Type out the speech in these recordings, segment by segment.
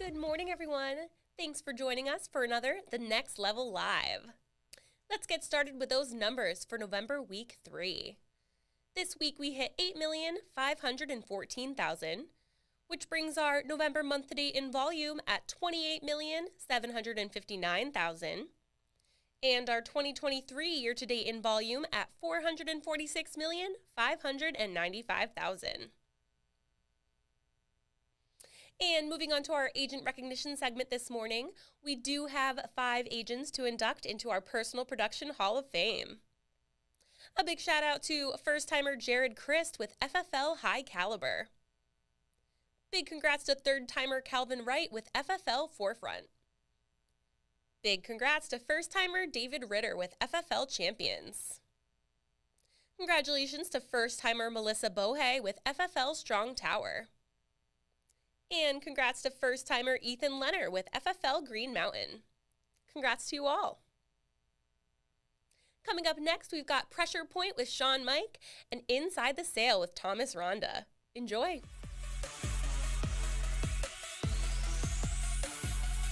Good morning, everyone. Thanks for joining us for another The Next Level Live. Let's get started with those numbers for November week 3. This week we hit 8,514,000, which brings our November month-to-date in volume at 28,759,000, and our 2023 year-to-date in volume at 446,595,000. And moving on to our agent recognition segment this morning, we do have 5 agents to induct into our Personal Production Hall of Fame. A big shout out to first-timer Jared Christ with FFL High Caliber. Big congrats to third-timer Calvin Wright with FFL Forefront. Big congrats to first-timer David Ritter with FFL Champions. Congratulations to first-timer Melissa Bohe with FFL Strong Tower. And congrats to first-timer Ethan Lenner with FFL Green Mountain. Congrats to you all. Coming up next, we've got Pressure Point with Sean Mike and Inside the Sale with Thomas Ronda. Enjoy.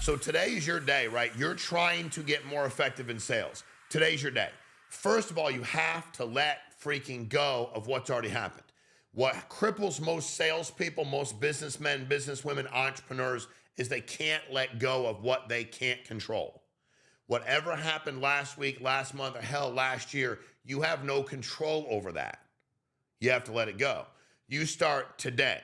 So today's your day, right? You're trying to get more effective in sales. Today's your day. First of all, you have to let freaking go of what's already happened. What cripples most salespeople, most businessmen, businesswomen, entrepreneurs is they can't let go of what they can't control. Whatever happened last week, last month, or hell, last year, you have no control over that. You have to let it go. You start today.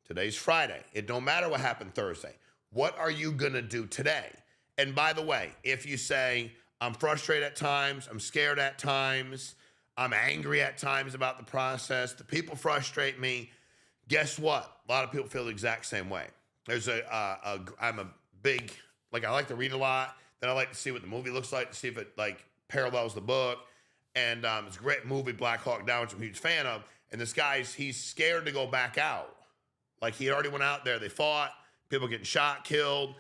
Today's Friday. It don't matter what happened Thursday. What are you going to do today? And by the way, if you say, I'm frustrated at times, I'm scared at times, I'm angry at times about the process, the people frustrate me, guess what? A lot of people feel the exact same way. There's I'm a big, I like to read a lot, then I like to see what the movie looks like, to see if it parallels the book. And it's a great movie, Black Hawk Down, which I'm a huge fan of. And this guy's, he's scared to go back out. He already went out there, they fought, people getting shot, killed,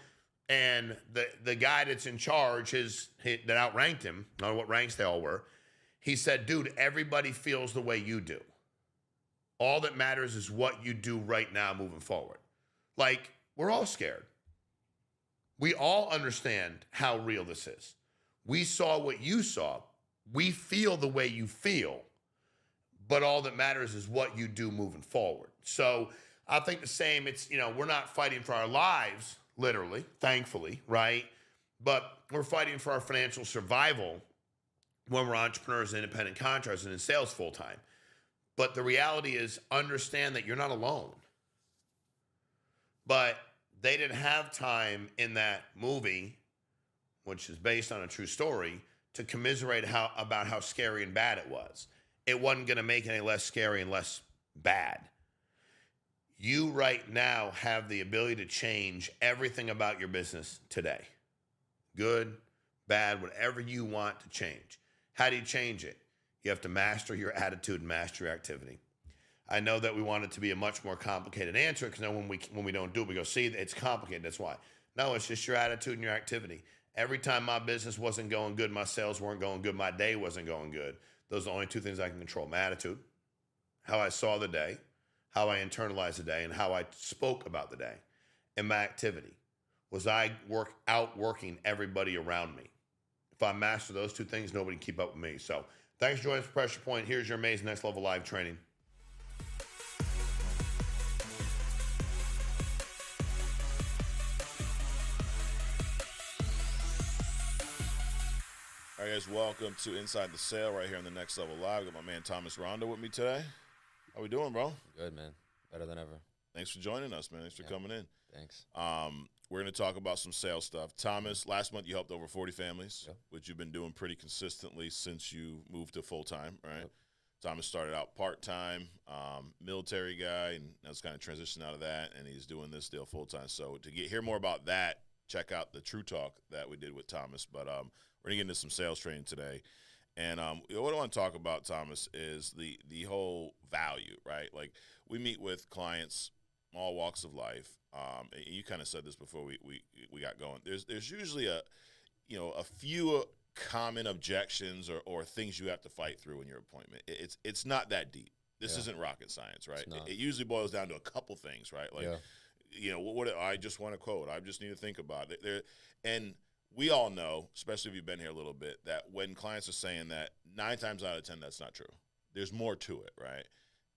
and the guy that's in charge, that outranked him, I don't know what ranks they all were, he said, dude, everybody feels the way you do. All that matters is what you do right now moving forward. We're all scared. We all understand how real this is. We saw what you saw. We feel the way you feel. But all that matters is what you do moving forward. So I think the same, we're not fighting for our lives, literally, thankfully, right? But we're fighting for our financial survival when we're entrepreneurs and independent contractors and in sales full time. But the reality is, understand that you're not alone. But they didn't have time in that movie, which is based on a true story, to commiserate about how scary and bad it was. It wasn't going to make it any less scary and less bad. You right now have the ability to change everything about your business today. Good, bad, whatever you want to change. How do you change it? You have to master your attitude and master your activity. I know that we want it to be a much more complicated answer because when we don't do it, we go, see, it's complicated, that's why. No, it's just your attitude and your activity. Every time my business wasn't going good, my sales weren't going good, my day wasn't going good, those are the only 2 things I can control. My attitude, how I saw the day, how I internalized the day, and how I spoke about the day. And my activity. Was I outworking everybody around me? If I master those 2 things, nobody can keep up with me. So thanks for joining us for Pressure Point. Here's your amazing Next Level Live training. All right, guys, welcome to Inside the Sale right here on the Next Level Live. Got my man Thomas Ronda with me today. How we doing, bro? Good, man. Better than ever. Thanks for joining us, man. Thanks for coming in. Thanks. We're going to talk about some sales stuff. Thomas, last month you helped over 40 families, which you've been doing pretty consistently since you moved to full-time, right? Yep. Thomas started out part-time, military guy, and that's kind of transitioned out of that, and he's doing this deal full-time. So to hear more about that, check out the True Talk that we did with Thomas. But we're going to get into some sales training today. And what I want to talk about, Thomas, is the whole value, right? We meet with clients, all walks of life. And you kind of said this before we got going. There's usually a few common objections or things you have to fight through in your appointment. It's not that deep. This isn't rocket science, right? It usually boils down to a couple things, right? You know, what I just want to quote. I just need to think about it. And we all know, especially if you've been here a little bit, that when clients are saying that, 9 times out of 10, that's not true. There's more to it, right?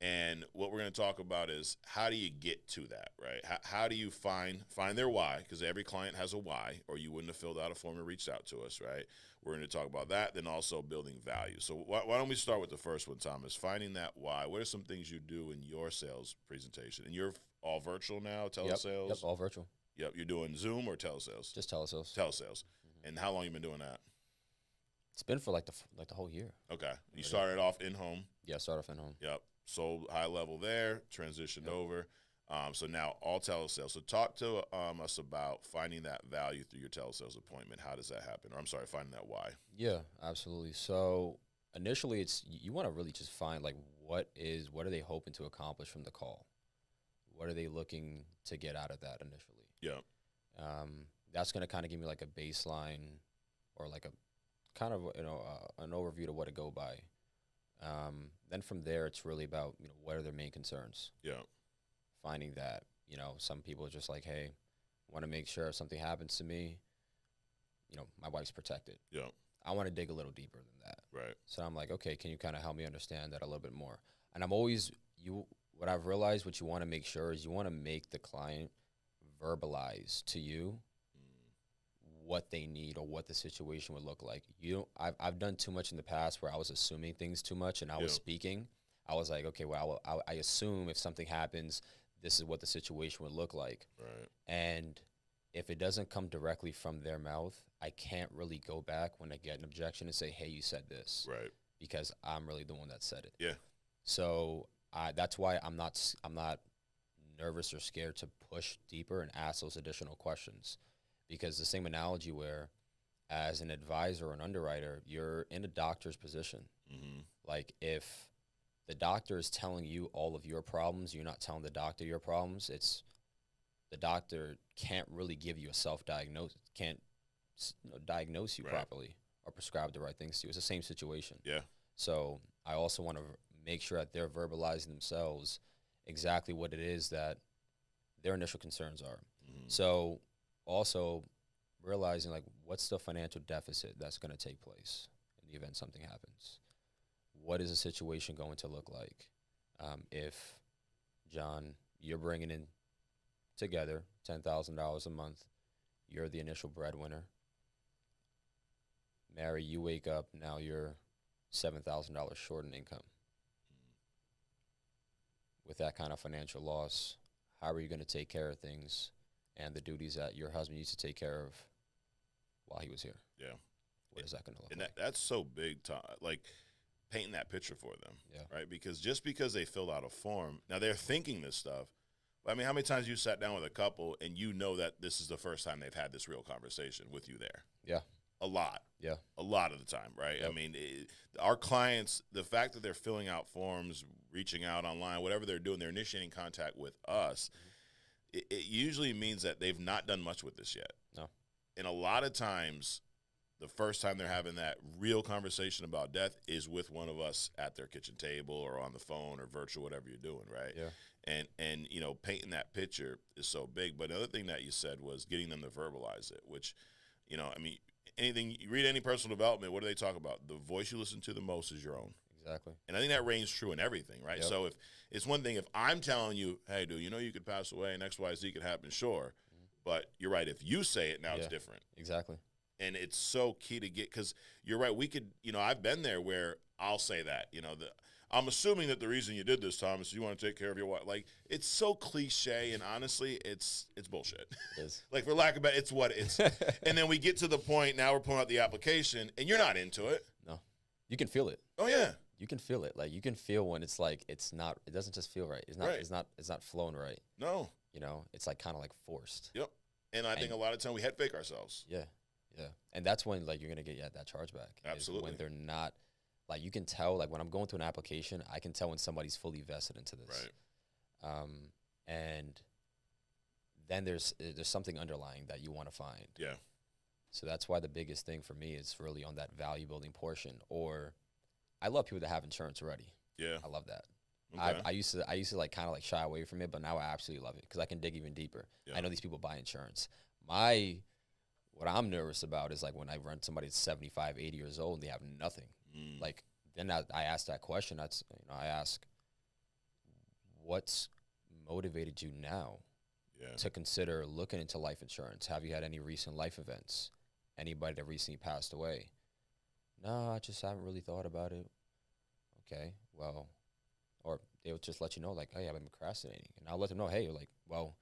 And what we're going to talk about is how do you get to that, right? How do you find their why? Because every client has a why, or you wouldn't have filled out a form and reached out to us, right? We're going to talk about that, then also building value. So why don't we start with the first one, Thomas? Finding that why. What are some things you do in your sales presentation? And you're all virtual now, telesales? Yep, all virtual. Yep, you're doing Zoom or telesales? Just telesales. Telesales. And how long you been doing that? It's been for like the whole year. Okay. You started off in-home? Yeah, start off in home. Yep. Sold high level there, transitioned over. So now all telesales. So talk to us about finding that value through your telesales appointment. How does that happen? Or I'm sorry, finding that why. Yeah, absolutely. So initially, it's you want to really just find like what are they hoping to accomplish from the call? What are they looking to get out of that initially? Yeah. That's going to kind of give me like a baseline or like a kind of an overview to what to go by. Then from there, it's really about what are their main concerns. Yeah. Finding that some people are just like, hey, want to make sure if something happens to me, my wife's protected. Yeah. I want to dig a little deeper than that. Right. So I'm like, okay, can you kind of help me understand that a little bit more? And I'm always what I've realized, what you want to make sure is you want to make the client verbalize to you what they need or what the situation would look like. I've done too much in the past where I was assuming things too much and I was speaking. I was like, okay, well, I assume if something happens, this is what the situation would look like. Right. And if it doesn't come directly from their mouth, I can't really go back when I get an objection and say, hey, you said this. Right. Because I'm really the one that said it. Yeah. So that's why I'm not nervous or scared to push deeper and ask those additional questions. Because the same analogy where as an advisor or an underwriter, you're in a doctor's position. Mm-hmm. Like if the doctor is telling you all of your problems, you're not telling the doctor your problems, the doctor can't really give you a self-diagnosis, can't diagnose you properly or prescribe the right things to you. It's the same situation. Yeah. So I also want to make sure that they're verbalizing themselves exactly what it is that their initial concerns are. Mm-hmm. So also realizing like what's the financial deficit that's going to take place in the event something happens. What is the situation going to look like if, John, you're bringing in together $10,000 a month, you're the initial breadwinner. Mary, you wake up, now you're $7,000 short in income. With that kind of financial loss, how are you going to take care of things and the duties that your husband used to take care of while he was here? Yeah. What is that going to look and like? that's so big, like painting that picture for them, right? Because just because they filled out a form, now they're thinking this stuff, but I mean, how many times you sat down with a couple and you know that this is the first time they've had this real conversation with you there? Yeah. A lot. Yeah. A lot of the time, right? Yep. I mean, our clients, the fact that they're filling out forms, reaching out online, whatever they're doing, they're initiating contact with us, it usually means that they've not done much with this yet. No. And a lot of times, the first time they're having that real conversation about death is with one of us at their kitchen table or on the phone or virtual, whatever you're doing, right? Yeah. And painting that picture is so big. But another thing that you said was getting them to verbalize it, which, I mean, anything, you read any personal development, what do they talk about? The voice you listen to the most is your own. Exactly. And I think that reigns true in everything, right? Yep. So if it's one thing, if I'm telling you, hey, dude, you could pass away and X, Y, Z could happen, sure. But you're right. If you say it, now it's different. Exactly. And it's so key to get, because you're right. We could, I've been there where I'll say that, I'm assuming that the reason you did this, Thomas, is you want to take care of your wife. Like, it's so cliche, and honestly, it's bullshit. It is. Like, for lack of better, it's what it's. And then we get to the point, now we're pulling out the application, and you're not into it. No. You can feel it. Oh, yeah. You can feel it. Like, you can feel when it's like, it doesn't just feel right. It's not, Right. it's not flowing right. No. It's like kind of like forced. Yep. And I think a lot of time we head fake ourselves. Yeah. Yeah. And that's when like you're going to get that chargeback. Absolutely. When they're not, like you can tell, like when I'm going through an application, I can tell when somebody's fully vested into this. Right. And then there's something underlying that you want to find. Yeah. So that's why the biggest thing for me is really on that value building portion. Or I love people that have insurance already. Yeah. I love that. Okay. I used to like kind of like shy away from it, but now I absolutely love it because I can dig even deeper. Yeah. I know these people buy insurance. What I'm nervous about is like when I run somebody that's 75, 80 years old and they have nothing. Like then I ask that question. I ask, what's motivated you now Yeah. to consider looking into life insurance? Have you had any recent life events? Anybody that recently passed away? No, I just haven't really thought about it. Okay, well, or they would just let you know, like, hey, I've been procrastinating, and I'll let them know, hey, like, well,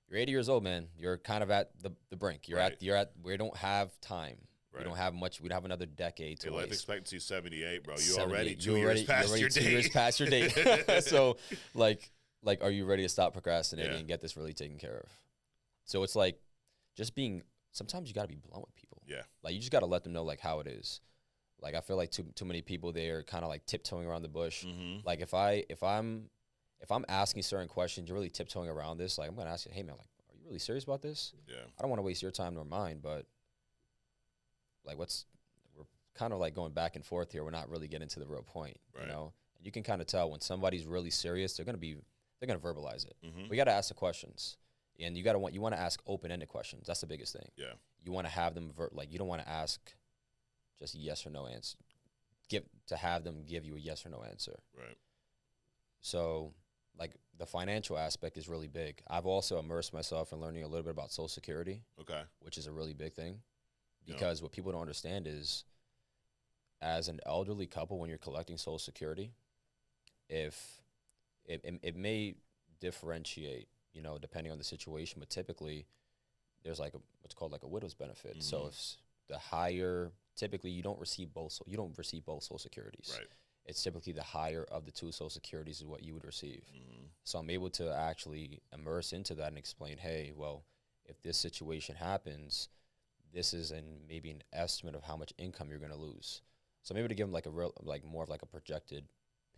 you're 80 years old, man. You're kind of at the brink. You're Right. at. We don't have time. Right. We don't have much. We don't have another decade to Your life waste. expectancy is 78, bro. You 78. already You're 2 years past your 2 date. years past your date. So, like, are you ready to stop procrastinating Yeah. and get this really taken care of? So it's like, just being. Sometimes you got to be blunt with people. Yeah. Like you just got to let them know like how it is. Like I feel like too many people they're kind of like tiptoeing around the bush. Mm-hmm. Like if I'm asking certain questions, you're really tiptoeing around this. Like I'm gonna ask you, hey man, like are you really serious about this? Yeah. I don't want to waste your time nor mine, but like we're kind of like going back and forth here. We're not really getting to the real point, Right. you know. And you can kind of tell when somebody's really serious, they're gonna verbalize it. Mm-hmm. We got to ask the questions, and you want to ask open-ended questions. That's the biggest thing. Yeah. You want to have them you don't want to ask just yes or no answer. Have them give you a yes or no answer. Right. So, like the financial aspect is really big. I've also immersed myself in learning a little bit about Social Security, Okay. which is a really big thing, Yeah. because what people don't understand is, as an elderly couple, when you're collecting Social Security, if it may differentiate, you know, depending on the situation, but typically there's like what's called like a widow's benefit. So Mhm. if the higher, typically you don't receive both Social Securities. Right. It's typically the higher of the two Social Securities is what you would receive. Mm-hmm. So I'm able to actually immerse into that and explain, hey, well, if this situation happens, this is maybe an estimate of how much income you're going to lose. So I'm able to give them like a real, like more of like a projected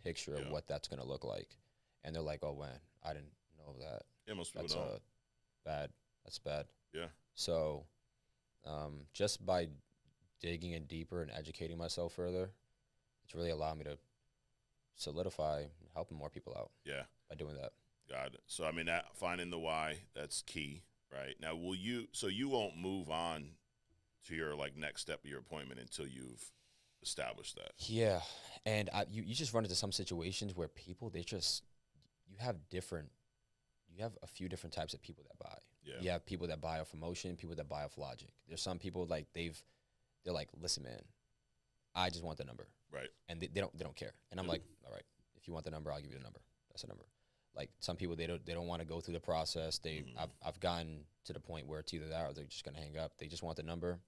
picture of Yeah. what that's going to look like. And they're like, oh man, I didn't know that. Yeah, most people That's don't. bad. That's bad. Yeah. So just by digging in deeper and educating myself further, it's really allowed me to solidify helping more people out Yeah. by doing that. Got it. So I mean, that finding the why, that's key, right? Now, you won't move on to your like next step of your appointment until you've established that. Yeah, and you just run into some situations where people you have a few different types of people that buy. Yeah. You have people that buy off emotion, people that buy off logic. There's some people like they're like, listen, man, I just want the number, Right. and they don't care. And I'm like, all right, if you want the number, I'll give you the number. That's the number. Like some people, they don't want to go through the process. I've gotten to the point where it's either that or they're just gonna hang up. They just want the number.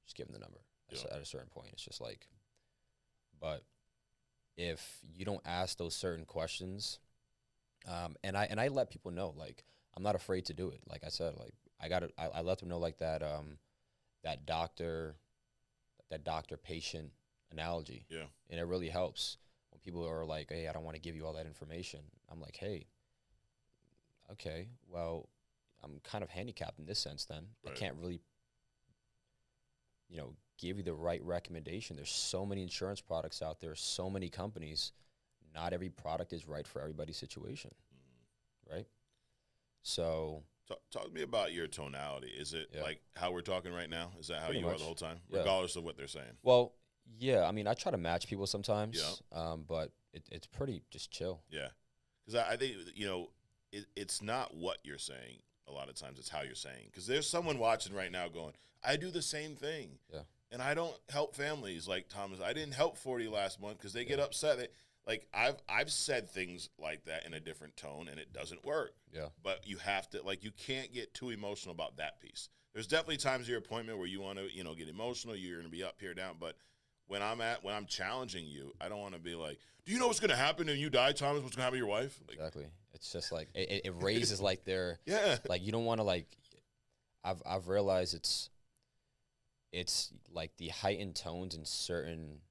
Just give them the number. Yeah. At a certain point, it's just like, but if you don't ask those certain questions, and I let people know, like I'm not afraid to do it. Like I said, like I let them know like that that doctor patient analogy. Yeah. And it really helps when people are like, hey, I don't want to give you all that information. I'm like, hey, okay, well, I'm kind of handicapped in this sense then. Right. I can't really, give you the right recommendation. There's so many insurance products out there, so many companies. Not every product is right for everybody's situation, right? So Talk to me about your tonality. Is it Yeah. like how we're talking right now? Is that how Pretty you are much. the whole time, Yeah. regardless of what they're saying? well, yeah, I mean, I try to match people sometimes, Yeah. but it's pretty just chill. Yeah, because I think it's not what you're saying. A lot of times, it's how you're saying. Because there's someone watching right now going, "I do the same thing, Yeah. and I don't help families like Thomas. I didn't help 40 last month because they get upset." Like I've said things like that in a different tone, and it doesn't work. Yeah. But you have to you can't get too emotional about that piece. There's definitely times in your appointment where you want to get emotional. You're going to be up here, down, but when I'm challenging you, I don't want to be like, do you know what's going to happen when you die, Thomas? What's going to happen to your wife? Like, Exactly. It's just like it raises like their yeah, like you don't want to like. I've realized it's like the heightened tones in certain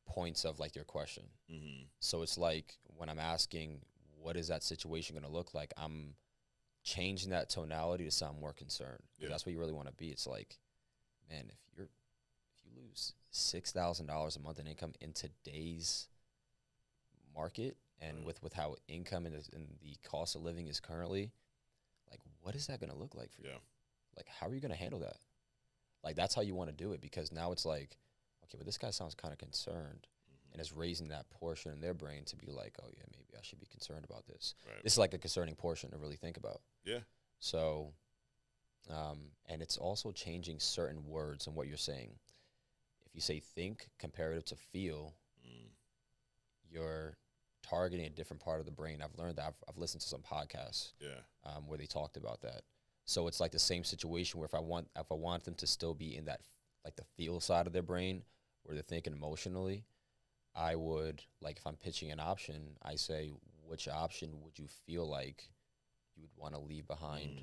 points of like your question. mm-hmm. So it's like when I'm asking, what is that situation going to look like? I'm changing that tonality to sound more concerned. 'Cause Yeah. that's what you really want to be. It's like, man, if you lose $6,000 a month in income in today's market, and with how income and the cost of living is currently, like, what is that going to look like for you? Yeah. Like, how are you going to handle that? Like, that's how you want to do it, because now it's like, okay, but this guy sounds kind of concerned, and it's raising that portion in their brain to be like, oh, yeah, maybe I should be concerned about this. Right. This is like a concerning portion to really think about. Yeah. So, and it's also changing certain words and what you're saying. If you say think comparative to feel, you're targeting a different part of the brain. I've learned that. I've listened to some podcasts where they talked about that. So it's like the same situation where if I want them to still be in that, like, the feel side of their brain where they're thinking emotionally, I would, like, if I'm pitching an option, I say, which option would you feel like you would want to leave behind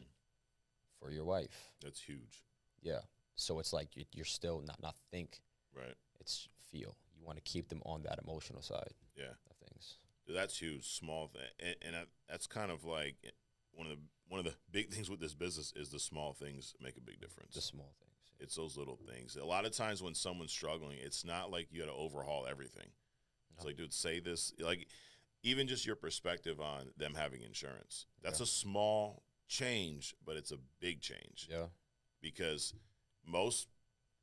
for your wife? That's huge. Yeah. So it's like you're still not think. Right. It's feel. You want to keep them on that emotional side. Yeah. Of things. That's huge. Small thing, and that's kind of like one of the big things with this business is the small things make a big difference. The small things. Yeah. It's those little things. A lot of times when someone's struggling, it's not like you got to overhaul everything. It's like, dude, say this. Like, even just your perspective on them having insurance. That's a small change, but it's a big change. Yeah. Because most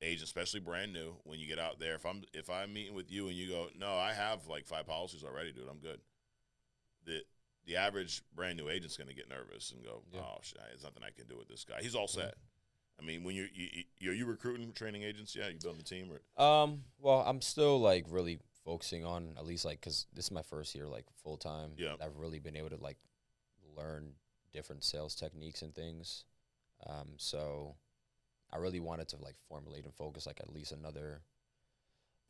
agents, especially brand new, when you get out there, if I'm meeting with you and you go, no, I have like 5 policies already, dude, I'm good. The average brand new agent's going to get nervous and go, oh, shit, there's nothing I can do with this guy. He's all set. I mean, when are you recruiting training agents? Yeah, you building a team? Or? Well, I'm still like really focusing on, at least, like, because this is my first year like full time. Yeah, I've really been able to like learn different sales techniques and things. So I really wanted to like formulate and focus like at least another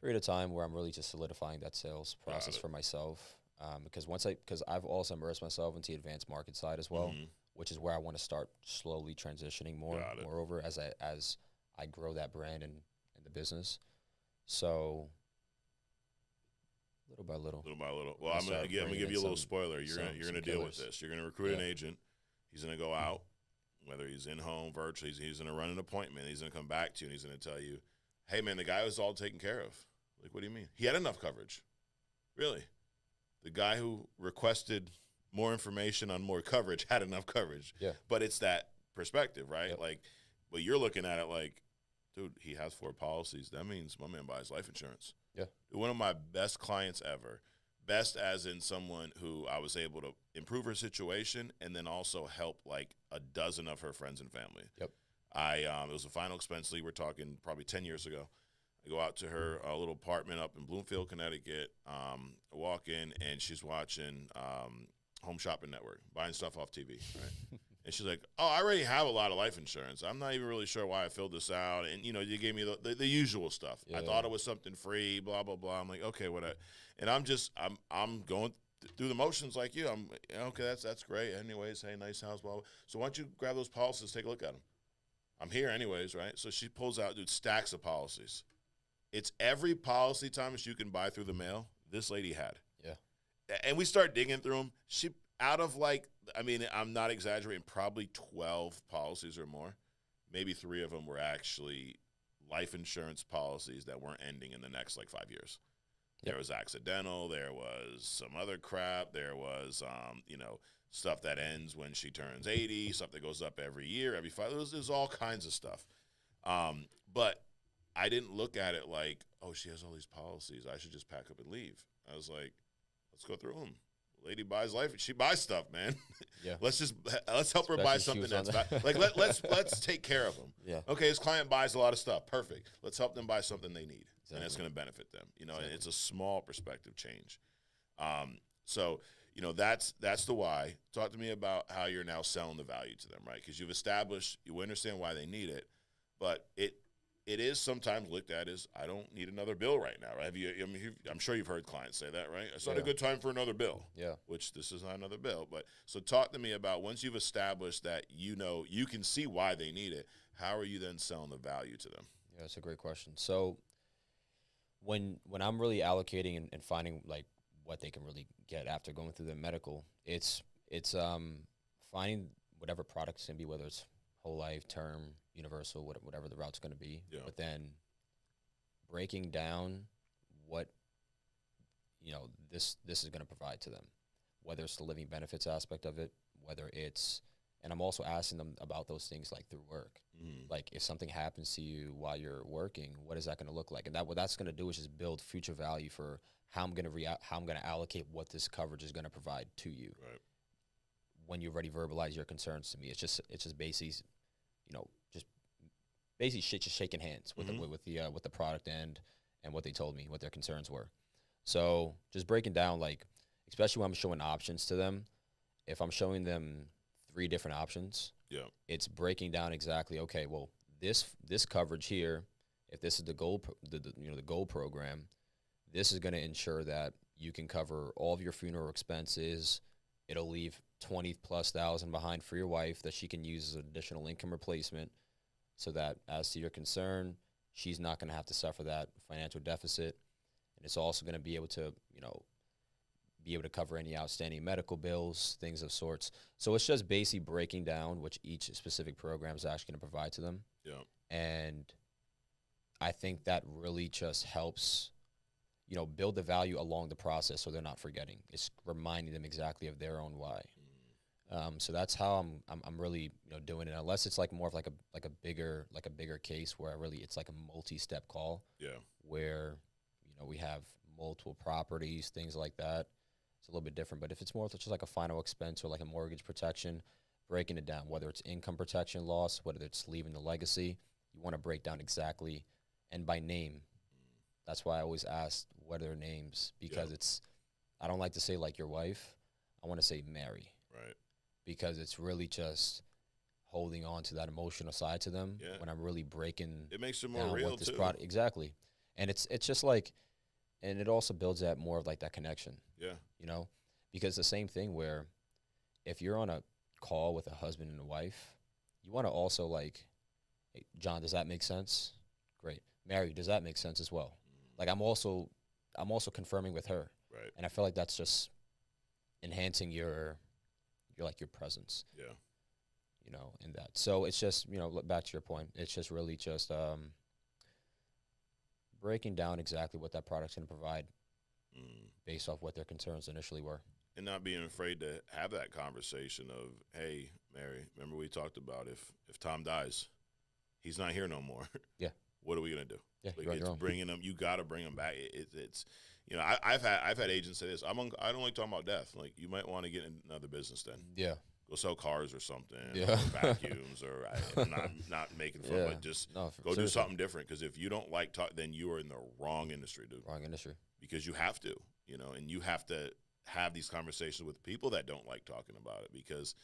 period of time where I'm really just solidifying that sales process for myself. Because I've also immersed myself into the advanced market side as well, which is where I want to start slowly transitioning moreover as I grow that brand and the business. So little by little. Well, I'm gonna give you a little spoiler. You're gonna deal with this. You're gonna recruit an agent. He's gonna go out, whether he's in home, virtually. He's gonna run an appointment. He's gonna come back to you and he's gonna tell you, "Hey, man, the guy was all taken care of." Like, what do you mean? He had enough coverage. Really? The guy who requested more information on more coverage had enough coverage. Yeah. But it's that perspective, right? Yep. Like, but you're looking at it like, dude, he has 4 policies. That means my man buys life insurance. Yeah. One of my best clients ever. Best as in someone who I was able to improve her situation and then also help like a dozen of her friends and family. Yep. It was a final expense lead. We're talking probably 10 years ago. I go out to her little apartment up in Bloomfield, Connecticut. I walk in and she's watching Home Shopping Network, buying stuff off TV, right? And she's like, "Oh, I already have a lot of life insurance. I'm not even really sure why I filled this out." And you gave me the usual stuff. I thought it was something free, blah blah blah. I'm like, okay, whatever. And I'm going through the motions like you. I'm okay. That's great. Anyways, hey, nice house, blah blah. So why don't you grab those policies, take a look at them? I'm here anyways, right? So she pulls out, dude, stacks of policies. It's every policy, Thomas, you can buy through the mail. This lady had. Yeah. And we start digging through them. She out of like, I mean, I'm not exaggerating, probably 12 policies or more. Maybe 3 of them were actually life insurance policies that weren't ending in the next like 5 years. Yep. There was accidental. There was some other crap. There was, stuff that ends when she turns 80, stuff that goes up every year, every 5. There's all kinds of stuff. But I didn't look at it like, oh, she has all these policies. I should just pack up and leave. I was like, let's go through them. Lady buys life. She buys stuff, man. Yeah. let's help her buy something that's like let's take care of them. Yeah. Okay, his client buys a lot of stuff. Perfect. Let's help them buy something they need, and it's going to benefit them. Exactly. And it's a small perspective change. So that's the why. Talk to me about how you're now selling the value to them, right? Because you understand why they need it, but it is sometimes looked at as, I don't need another bill right now. Right? I'm sure you've heard clients say that, right? It's not a good time for another bill. Yeah. Which this is not another bill. But so talk to me about once you've established that you can see why they need it, how are you then selling the value to them? Yeah, that's a great question. So when I'm really allocating and finding like what they can really get after going through the medical, it's finding whatever products can be, whether it's whole life, term, universal, whatever the route's going to be, but then breaking down what this is going to provide to them. whether it's the living benefits aspect of it, whether it's, and I'm also asking them about those things like through work. Like if something happens to you while you're working, what is that going to look like? And that what that's going to do is just build future value for how I'm going to how I'm going to allocate what this coverage is going to provide to you. Right. When you already verbalize your concerns to me, it's just basically, just basically shit, just shaking hands with the product and what they told me, what their concerns were. So just breaking down, like, especially when I'm showing options to them, if I'm showing them 3 different options, it's breaking down exactly, okay, well, this coverage here, if this is the gold, the gold program, this is going to ensure that you can cover all of your funeral expenses. It'll leave 20,000+ behind for your wife that she can use as an additional income replacement, so that as to your concern, she's not going to have to suffer that financial deficit. And it's also going to be able to, cover any outstanding medical bills, things of sorts. So it's just basically breaking down which each specific program is actually going to provide to them. Yeah. And I think that really just helps, build the value along the process, so they're not forgetting. It's reminding them exactly of their own why. So that's how I'm really doing it. Unless it's like more of like a bigger case where it's like a multi-step call. Yeah. Where we have multiple properties, things like that. It's a little bit different. But if it's more just like a final expense or like a mortgage protection, breaking it down, whether it's income protection loss, whether it's leaving the legacy, you want to break down exactly and by name. That's why I always ask what are their names, because I don't like to say like your wife. I want to say Mary. Right. Because it's really just holding on to that emotional side to them when I'm really breaking it makes it more down real what this too. product exactly. And it's just like, and it also builds that more of like that connection. Yeah. Because the same thing where if you're on a call with a husband and a wife, you want to also like, hey, John, does that make sense? Great. Mary, does that make sense as well? Like I'm also confirming with her. Right. And I feel like that's just enhancing your presence. Yeah. In that. So it's just, back to your point, it's just really just breaking down exactly what that product's going to provide based off what their concerns initially were. And not being afraid to have that conversation of, hey, Mary, remember we talked about if Tom dies, he's not here no more. Yeah. What are we going to do? Yeah, Like, you're on your it's own. bringing them. You got to bring them back. It's I've had agents say this. I don't like talking about death. Like, you might want to get in another business then. Yeah. Go sell cars or something. Yeah. Or vacuums or I'm not making fun, but just go do seriously. something different. Because if you don't like talk, then you are in the wrong industry, dude. Wrong industry. Because you have to, and you have to have these conversations with people that don't like talking about it. Because,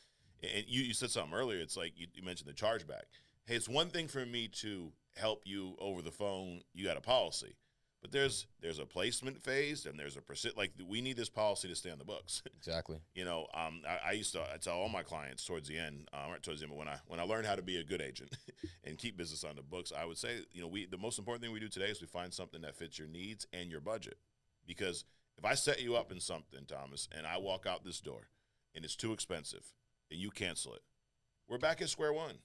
and you said something earlier. It's like you mentioned the chargeback. Hey, it's one thing for me to help you over the phone. You got a policy. But there's a placement phase and there's a like we need this policy to stay on the books. Exactly. I used to tell all my clients towards the end, but when I learned how to be a good agent and keep business on the books, I would say, the most important thing we do today is we find something that fits your needs and your budget. Because if I set you up in something, Thomas, and I walk out this door and it's too expensive and you cancel it, we're back at square one.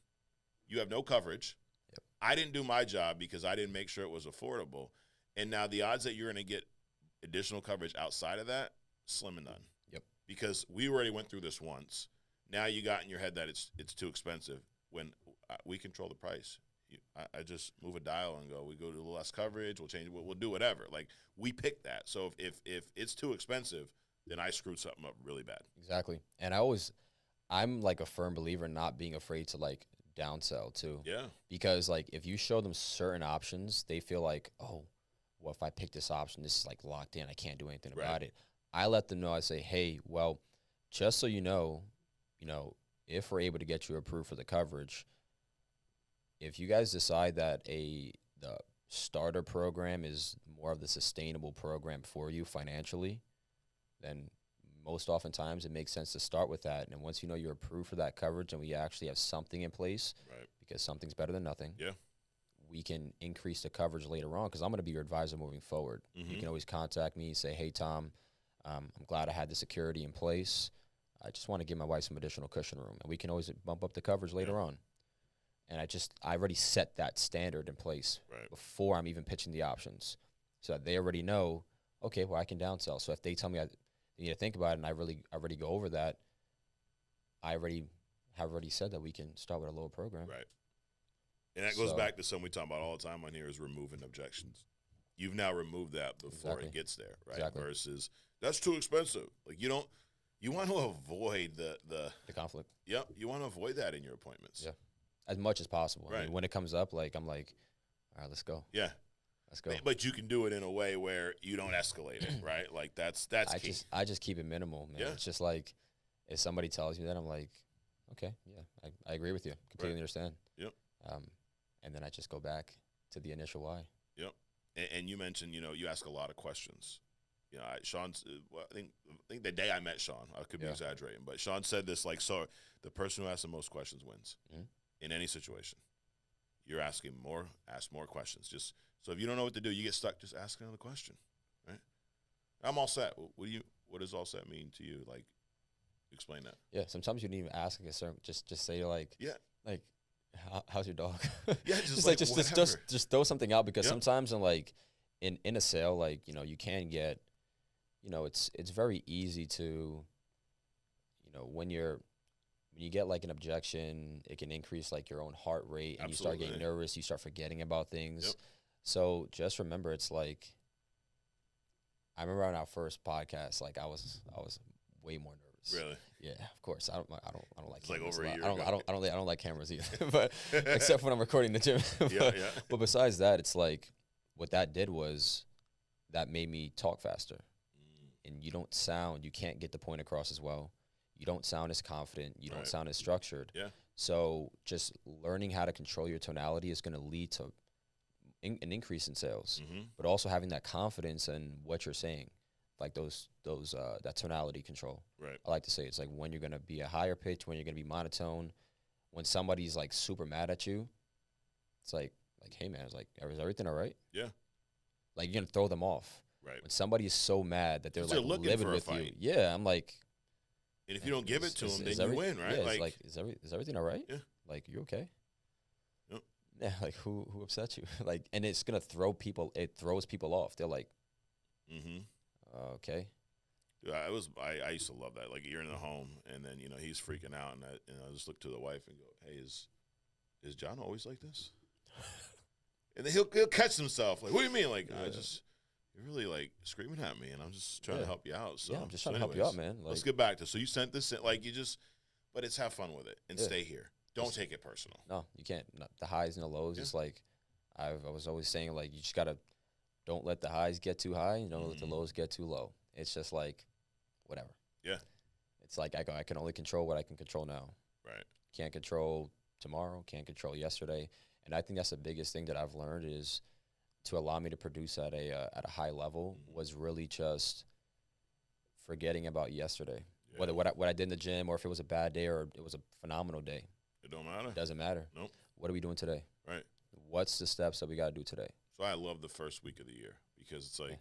You have no coverage. Yep. I didn't do my job because I didn't make sure it was affordable. And now the odds that you're going to get additional coverage outside of that, slim and none. Yep. Because we already went through this once. Now you got in your head that it's too expensive. When we control the price, I just move a dial and go. We go to less coverage. We'll change it. We'll do whatever. Like, we pick that. So if it's too expensive, then I screwed something up really bad. Exactly. And I'm like a firm believer in not being afraid to like downsell too. Yeah. Because like if you show them certain options, they feel like, oh, well, if I pick this option, this is like locked in. I can't do anything about it. I let them know. I say, hey, well, just so you know, if we're able to get you approved for the coverage, if you guys decide that the starter program is more of the sustainable program for you financially, then most oftentimes it makes sense to start with that. And once you're approved for that coverage and we actually have something in place, because something's better than nothing. Yeah. We can increase the coverage later on, because I'm going to be your advisor moving forward. Mm-hmm. You can always contact me and say, hey, Tom, I'm glad I had the security in place. I just want to give my wife some additional cushion room. And we can always bump up the coverage later on. And I already set that standard in place before I'm even pitching the options, so that they already know, okay, well, I can downsell. So if they tell me you need to think about it. And I already go over that. I have already said that we can start with a lower program. Right. And that goes So- back to something we talk about all the time on here is removing objections. You've now removed that before Exactly. it gets there, right? Exactly. Versus that's too expensive. Like you want to avoid the The conflict. yep, you want to avoid that in your appointments. Yeah. As much as possible. I Right. mean, when it comes up, like I'm like, all right, let's go. Yeah. Let's go. But you can do it in a way where you don't escalate it, right? Like that's key. I just keep it minimal, man. Yeah. It's just like if somebody tells me that, I'm like, okay, yeah, I agree with you. Completely Right. understand. Yep. And then I just go back to the initial why. Yep. And you mentioned, you ask a lot of questions. Sean's. Well, I think the day I met Sean, I could be Yeah. exaggerating, but Sean said this like, so the person who asks the most questions wins Mhm. in any situation. You're asking more, ask more questions. Just so if you don't know what to do, you get stuck. Just ask another question, right? I'm all set. What does all set mean to you? Like, explain that. Yeah. Sometimes you don't even ask like a certain. Just say like, Yeah. like, how's your dog? Yeah, just whatever. just throw something out because Yep. sometimes in a sale, like you can get, it's very easy to, when you get like an objection, it can increase like your own heart rate and you start getting Absolutely. nervous, you start forgetting about things. Yep. So just remember, it's like, I remember on our first podcast, like I was way more nervous. Really? Yeah, of course. I don't like It's like cameras. over a lot. year I don't, ago. I don't like cameras either. But except when I'm recording the gym. Yeah, yeah. But besides that, it's like what that did was that made me talk faster. And you can't get the point across as well. You don't sound as confident. You don't Right. sound as structured. Yeah. So just learning how to control your tonality is going to lead to an increase in sales, Mm-hmm. but also having that confidence in what you're saying, like that tonality control. Right. I like to say it's like when you're going to be a higher pitch, when you're going to be monotone, when somebody's like super mad at you, it's like, hey man, it's like, is everything all right? Yeah. Like you're going to throw them off. Right. When somebody is so mad that they're 'Cause they're like looking livid for a with you. fight. Yeah. I'm like, And if you don't give it to them, then you every- win, right? Yeah, it's like, is everything all right? Yeah. Like, you okay? Yep. Yeah, like who upset you? Like, and it's gonna throws people off. They're like, mm-hmm. Okay. Dude, I used to love that. Like you're in the home, and then he's freaking out, and I just look to the wife and go, "Hey, is John always like this?" And then he'll catch himself. Like, what do you mean? Like, Yeah. you're really like screaming at me, and I'm just trying to Yeah. help you out. So Yeah, I'm just trying to help you out, man. Let's Like, get back to so you sent this in, like but it's have fun with it and Yeah. stay here. Don't Just- take it personal. no, you can't. No, the highs and the lows. Yeah. It's like I was always saying, like, you just gotta don't let the highs get too high, and don't let the Mhm. lows get too low. It's just like whatever. Yeah. It's like I can only control what I can control now. Right. Can't control tomorrow, can't control yesterday. And I think that's the biggest thing that I've learned is to allow me to produce at a high level Mhm. was really just forgetting about yesterday. Yeah. Whether what I did in the gym or if it was a bad day or it was a phenomenal day, It don't matter. it doesn't matter. Nope. What are we doing today? Right. What's the steps that we got to do today? So I love the first week of the year because it's like,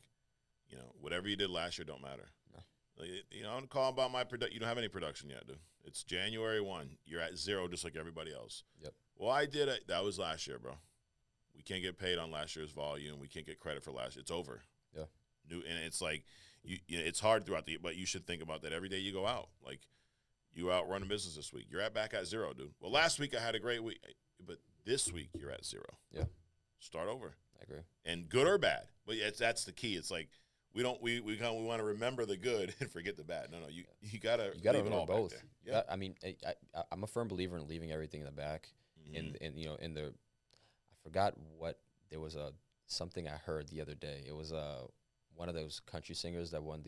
whatever you did last year don't matter. No. Like, I'm calling about my production. You don't have any production yet, dude. It's January 1. You're at 0 just like everybody else. Yep. Well, I did it. That was last year, bro. We can't get paid on last year's volume. We can't get credit for last year. It's over. Yeah. And it's like, it's hard throughout the year, but you should think about that every day you go out. Like, you out running business this week. You're back at 0, dude. Well, last week I had a great week, but this week you're at 0. Yeah. Start over. I agree. And good or bad, but that's the key. It's like we want to remember the good and forget the bad. No, you gotta You got to leave it all remember back both. there. You Yeah. got- I mean, I'm a firm believer in leaving everything in the back. Mhm. I forgot what there was something I heard the other day. It was one of those country singers that won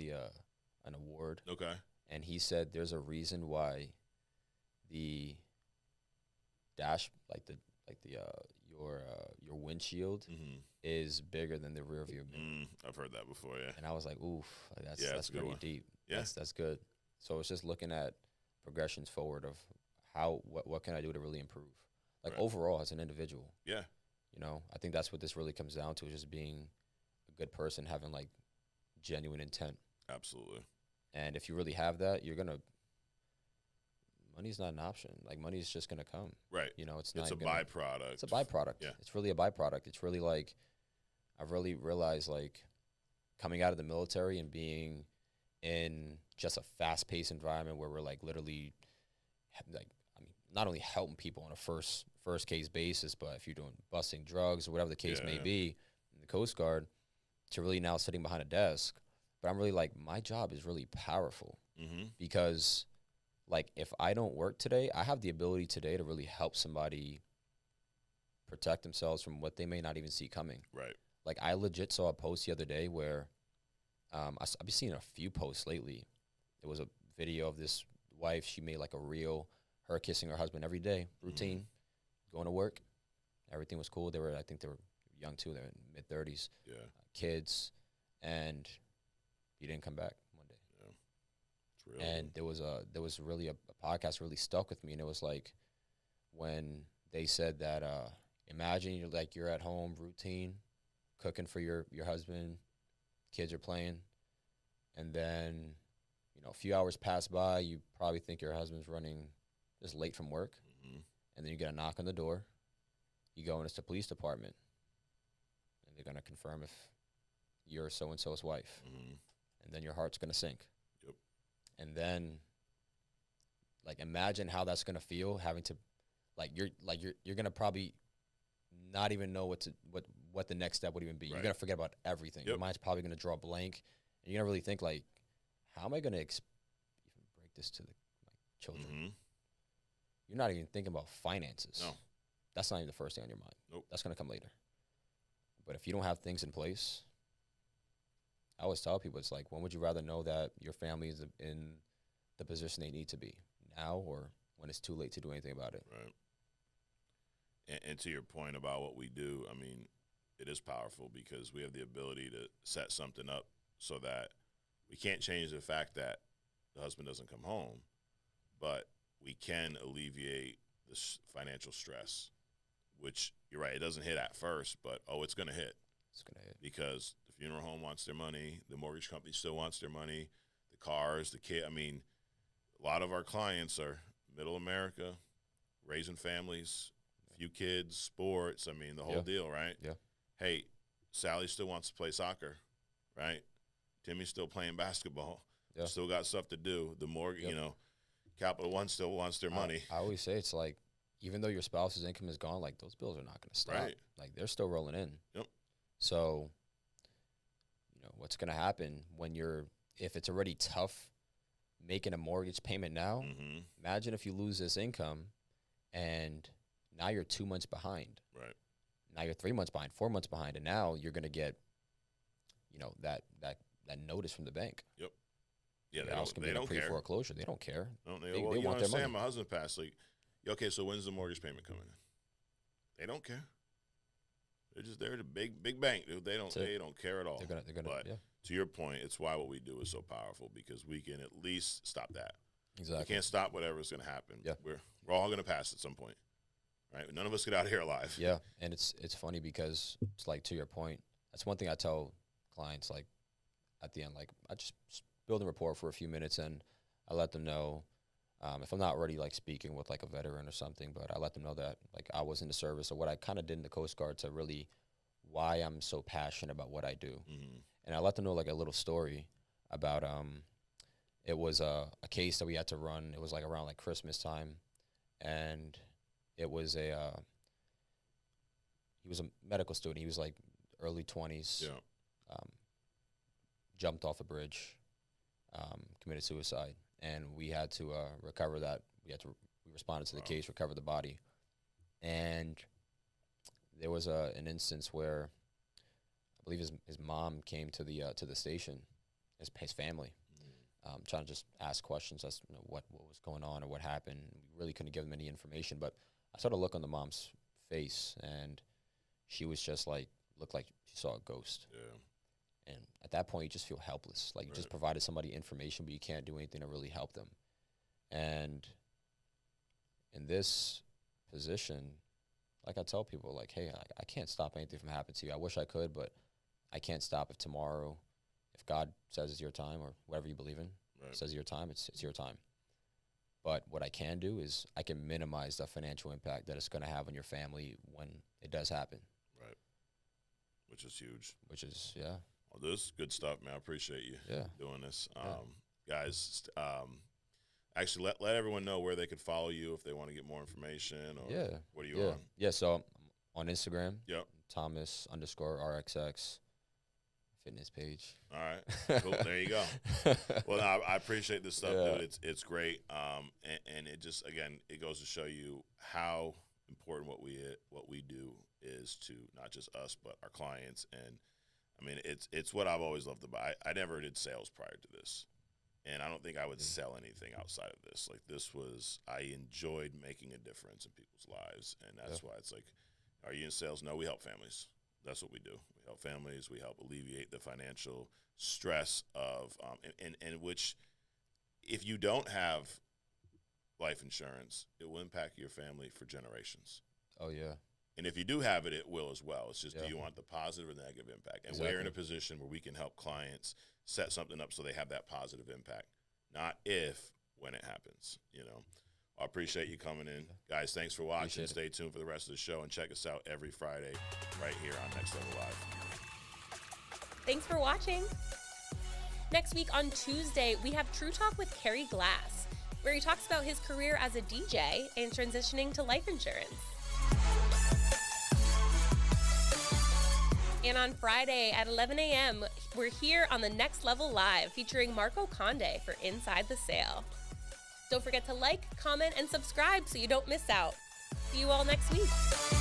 an award, Okay. and he said there's a reason why the dash your windshield Mm-hmm. is bigger than the rear view mirror. I've heard that before. Yeah. And I was like, oof, Yeah, that's that's a good pretty one. deep. Yeah. That's good. So it's just looking at progressions forward of what can I do to really improve, like Right. overall as an individual. Yeah. I think that's what this really comes down to, is just being a good person, having like genuine intent. Absolutely. And if you really have that, money's not an option. Like money's just gonna come. Right. It's not. It's a gonna- byproduct. It's a byproduct. Yeah. It's really a byproduct. It's really like I've really realized, like, coming out of the military and being in just a fast-paced environment where we're like literally like, I mean, not only helping people on a first case basis, but if you're doing busting drugs or whatever the case may be in the Coast Guard, to really now sitting behind a desk. But I'm really like, my job is really powerful because like if I don't work today, I have the ability today to really help somebody protect themselves from what they may not even see coming. Right. Like I legit saw a post the other day where I've been seeing a few posts lately. There was a video of this wife. She made like a reel, her kissing her husband every day, routine, going to work. Everything was cool. I think they were young too. They were in mid-30s. Yeah. Kids, and he didn't come back one day. Yeah. It's real. And there was really a podcast really stuck with me, and it was like when they said that imagine you're at home, routine, cooking for your husband, kids are playing, and then a few hours pass by, you probably think your husband's running just late from work, and then you get a knock on the door. You go and it's the police department, and they're gonna confirm if you're so-and-so's wife, and then your heart's gonna sink. Yep. And then, like, imagine how that's gonna feel, having to, you're gonna probably not even know what the next step would even be. Right. You're gonna forget about everything. Yep. Your mind's probably gonna draw a blank, and you're gonna really think like, how am I gonna even break this to my children? You're not even thinking about finances. No. That's not even the first thing on your mind. Nope. That's gonna come later. But if you don't have things in place, I always tell people, it's like, when would you rather know that your family is in the position they need to be, now or when it's too late to do anything about it? Right. And to your point about what we do, I mean, it is powerful because we have the ability to set something up so that we can't change the fact that the husband doesn't come home, but we can alleviate this financial stress, which you're right, it doesn't hit at first, but it's going to hit. It's gonna hit. Because the funeral home wants their money, the mortgage company still wants their money, the cars, the kid. I mean, a lot of our clients are middle America, raising families, few kids, sports. I mean, the whole deal, right? Yeah. Hey, Sally still wants to play soccer, right? Timmy's still playing basketball. Yeah. Still got stuff to do. The mortgage, Capital One still wants their money. I always say, it's like, even though your spouse's income is gone, like, those bills are not going to stop. Right. Like, they're still rolling in. Yep. So, what's going to happen if it's already tough making a mortgage payment now, imagine if you lose this income and now you're 2 months behind. Right. Now you're 3 months behind, 4 months behind, and now you're going to get, that notice from the bank. Yep. Yeah, Your house can be in a pre-foreclosure. They don't care. They They want want their money. My husband passed. Like, okay, so when's the mortgage payment coming in? They don't care. They're the big bank, dude. They don't care at all. They're gonna. But to your point, it's why what we do is so powerful, because we can at least stop that. Exactly. We can't stop whatever's going to happen. Yeah. We're all going to pass at some point, right? None of us get out of here alive. Yeah, and it's funny because it's like, to your point, that's one thing I tell clients, like, at the end, like, I just build a rapport for a few minutes, and I let them know, if I'm not already like speaking with like a veteran or something, but I let them know that like I was in the service, or what I kind of did in the Coast Guard, to really why I'm so passionate about what I do. And I let them know like a little story about it was a case that we had to run. It was like around like Christmas time, and it was he was a medical student. He was like early 20s. Yeah. Jumped off a bridge, committed suicide, and we had to recover that. We responded to the case, recover the body, and there was an instance where I believe his mom came to the station, his family, trying to just ask questions as what was going on or what happened. We really couldn't give them any information, but I saw the look on the mom's face, and she was just like, looked like she saw a ghost. Yeah. And at that point, you just feel helpless. Like, you just provided somebody information, but you can't do anything to really help them. And in this position, like, I tell people, like, hey, I can't stop anything from happening to you. I wish I could, but I can't stop. If tomorrow, if God says it's your time, or whatever you believe in, says your time, it's your time. But what I can do is I can minimize the financial impact that it's going to have on your family when it does happen. Right. Which is huge. Which is, yeah. Well, this is good stuff, man. I appreciate you doing this. Guys, actually, let everyone know where they could follow you if they want to get more information. Or what are you on? Yeah, so on Instagram, Yep. Thomas_RXX fitness page. All right, cool. There you go. Well, no, I appreciate this stuff, dude. It's great. And it just, again, it goes to show you how important what we do is to not just us but our clients. And I mean, it's what I've always loved about. I never did sales prior to this, and I don't think I would sell anything outside of this. Like, this was, I enjoyed making a difference in people's lives, and that's why it's like, are you in sales? No, we help families. That's what we do. We help families. We help alleviate the financial stress of, and which, if you don't have life insurance, it will impact your family for generations. Oh, yeah. And if you do have it, it will as well. It's just, do you want the positive or negative impact? And we're in a position where we can help clients set something up so they have that positive impact, not if, when it happens, you know. I appreciate you coming in. Guys, thanks for watching. Stay tuned for the rest of the show, and check us out every Friday right here on Next Level Live. Thanks for watching. Next week on Tuesday, we have True Talk with Kerry Glass, where he talks about his career as a DJ and transitioning to life insurance. And on Friday at 11 a.m., we're here on the Next Level Live featuring Marco Conde for Inside the Sale. Don't forget to like, comment, and subscribe so you don't miss out. See you all next week.